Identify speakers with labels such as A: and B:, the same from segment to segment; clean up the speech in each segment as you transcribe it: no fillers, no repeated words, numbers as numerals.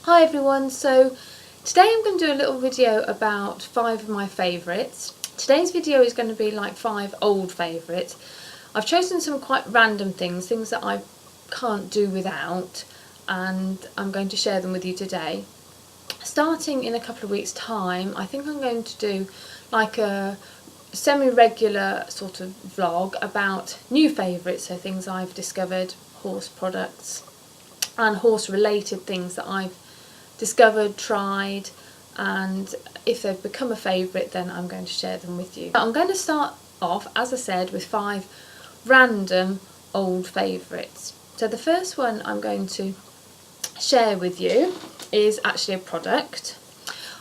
A: Hi everyone, so today I'm going to do a little video about 5 of my favourites. Today's video is going to be like 5 old favourites. I've chosen some quite random things that I can't do without, and I'm going to share them with you today. Starting in a couple of weeks' time, I think I'm going to do like a semi-regular sort of vlog about new favourites, so things I've discovered, horse products and horse related things that I've discovered, tried, and if they've become a favourite then I'm going to share them with you. I'm going to start off, as I said, with 5 random old favourites. So the first one I'm going to share with you is actually a product.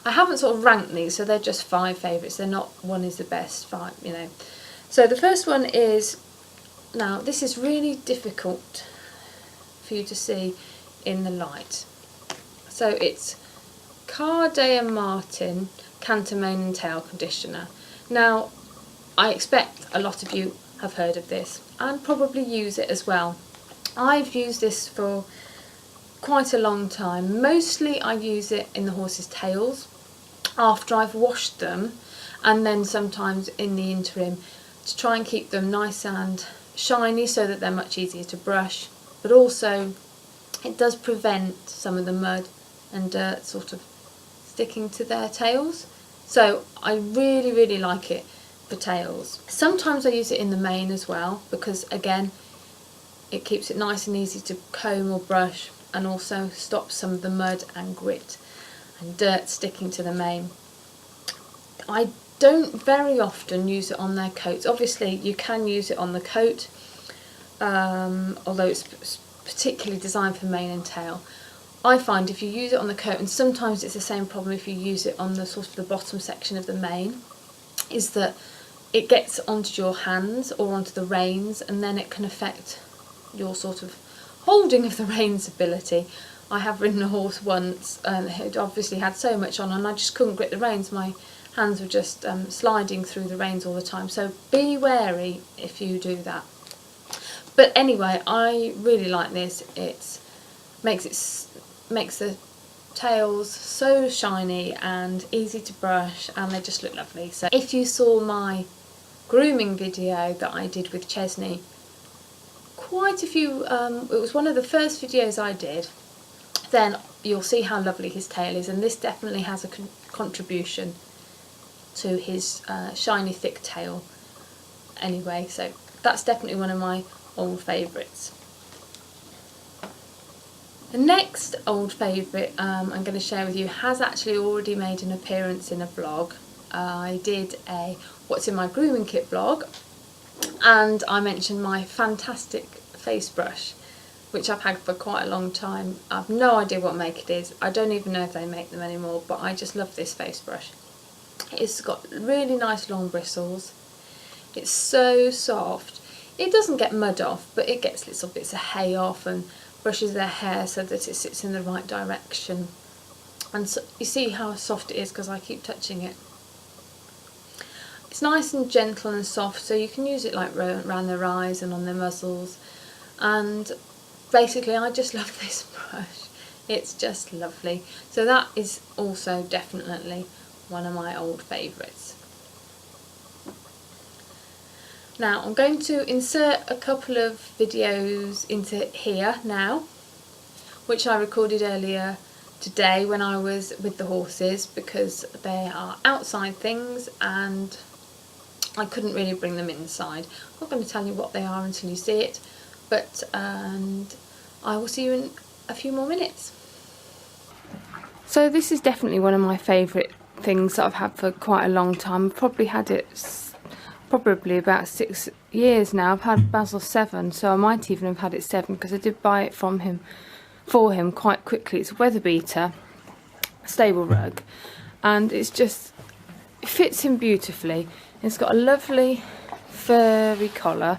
A: I haven't sort of ranked these, so they're just 5 favourites, they're not one is the best 5, you know. So the first one is, now this is really difficult for you to see in the light. So it's Carde & Martin Canter Mane and Tail Conditioner. Now I expect a lot of you have heard of this and probably use it as well. I've used this for quite a long time. Mostly I use it in the horse's tails after I've washed them, and then sometimes in the interim to try and keep them nice and shiny so that they're much easier to brush, but also it does prevent some of the mud and dirt sort of sticking to their tails. So I really like it for tails. Sometimes I use it in the mane as well, because again it keeps it nice and easy to comb or brush, and also stops some of the mud and grit and dirt sticking to the mane. I don't very often use it on their coats. Obviously you can use it on the coat, although it's particularly designed for mane and tail. I find if you use it on the coat, and sometimes it's the same problem if you use it on the sort of the bottom section of the mane, is that it gets onto your hands or onto the reins, and then it can affect your sort of holding of the reins ability. I have ridden a horse once who'd obviously had so much on, and I just couldn't grip the reins. My hands were just sliding through the reins all the time, so be wary if you do that. But anyway, I really like this. It makes the tails so shiny and easy to brush, and they just look lovely. So if you saw my grooming video that I did with Chesney, quite a few, it was one of the first videos I did, then you'll see how lovely his tail is, and this definitely has a contribution to his shiny thick tail anyway. So that's definitely one of my old favourites. The next old favourite I'm going to share with you has actually already made an appearance in a vlog. I did a What's in My Grooming Kit vlog, and I mentioned my fantastic face brush, which I've had for quite a long time. I've no idea what make it is. I don't even know if they make them anymore, but I just love this face brush. It's got really nice long bristles. It's so soft. It doesn't get mud off, but it gets little bits of hay off and brushes their hair so that it sits in the right direction. And so you see how soft it is because I keep touching it. It's nice and gentle and soft, so you can use it like around their eyes and on their muzzles. And basically I just love this brush. It's just lovely. So that is also definitely one of my old favourites. Now I'm going to insert a couple of videos into here now, which I recorded earlier today when I was with the horses, because they are outside things and I couldn't really bring them inside. I'm not going to tell you what they are until you see it, but and I will see you in a few more minutes. So this is definitely one of my favourite things that I've had for quite a long time. I've probably had it probably about 6 years now. I've had Basil 7, so I might even have had it 7 because I did buy it from him for him quite quickly. It's a weather beater stable rug, and it fits him beautifully. It's got a lovely furry collar,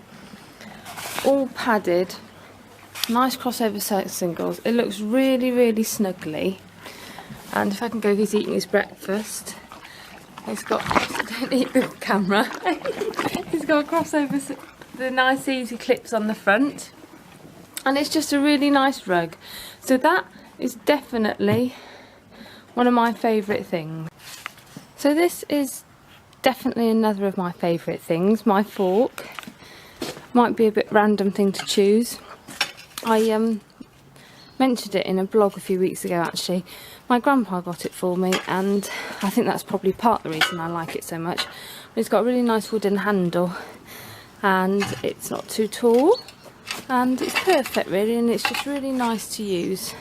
A: all padded, nice crossover singles. It looks really snuggly, and if I can go, he's eating his breakfast. He's got, don't eat the camera, he's got a crossover, the nice easy clips on the front, and it's just a really nice rug. So that is definitely one of my favourite things. So this is definitely another of my favourite things, my fork. Might be a bit random thing to choose. I mentioned it in a blog a few weeks ago actually. My grandpa got it for me, and I think that's probably part of the reason I like it so much. It's got a really nice wooden handle, and it's not too tall, and it's perfect really, and it's just really nice to use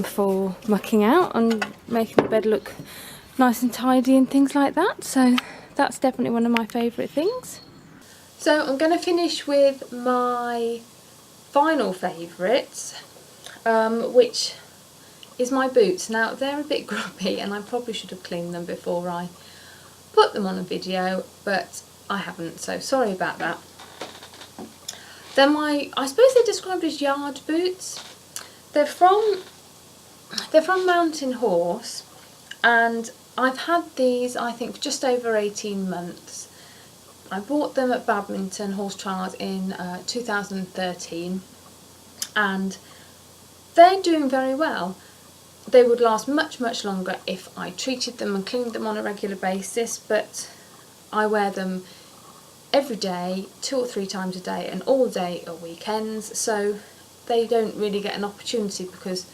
A: for mucking out and making the bed look nice and tidy and things like that. So that's definitely one of my favourite things. So I'm going to finish with my final favourites, which is my boots. Now they're a bit grubby and I probably should have cleaned them before I put them on a video, but I haven't, so sorry about that. They're I suppose they're described as yard boots. They're from Mountain Horse, and I've had these I think for just over 18 months. I bought them at Badminton Horse Trials in 2013, and they're doing very well. They would last much longer if I treated them and cleaned them on a regular basis, but I wear them every day, 2 or 3 times a day, and all day at weekends, so they don't really get an opportunity because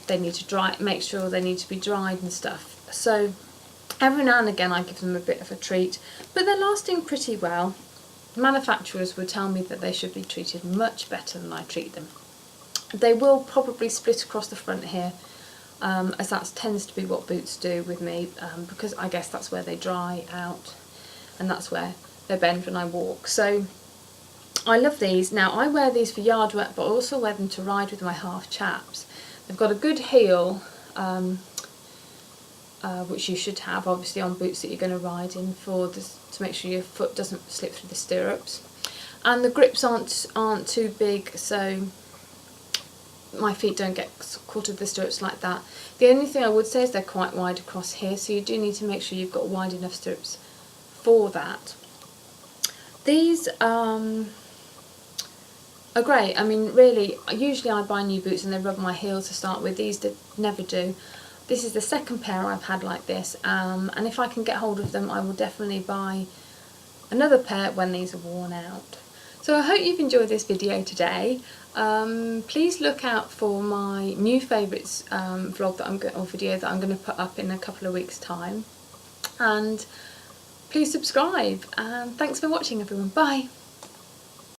A: they need to make sure they need to be dried and stuff. So every now and again I give them a bit of a treat, but they're lasting pretty well. Manufacturers would tell me that they should be treated much better than I treat them. They will probably split across the front here, as that tends to be what boots do with me, because I guess that's where they dry out and that's where they bend when I walk. So I love these. Now I wear these for yard work, but I also wear them to ride with my half chaps. They've got a good heel, which you should have obviously on boots that you're going to ride in, to make sure your foot doesn't slip through the stirrups. And the grips aren't too big, so my feet don't get caught in the stirrups like that. The only thing I would say is they're quite wide across here, so you do need to make sure you've got wide enough stirrups for that. These are great. I mean, really, usually I buy new boots and they rub my heels to start with. These never do. This is the second pair I've had like this, and if I can get hold of them I will definitely buy another pair when these are worn out. So I hope you've enjoyed this video today. Please look out for my new favourites vlog or video that I'm going to put up in a couple of weeks' time, and please subscribe, and thanks for watching everyone. Bye!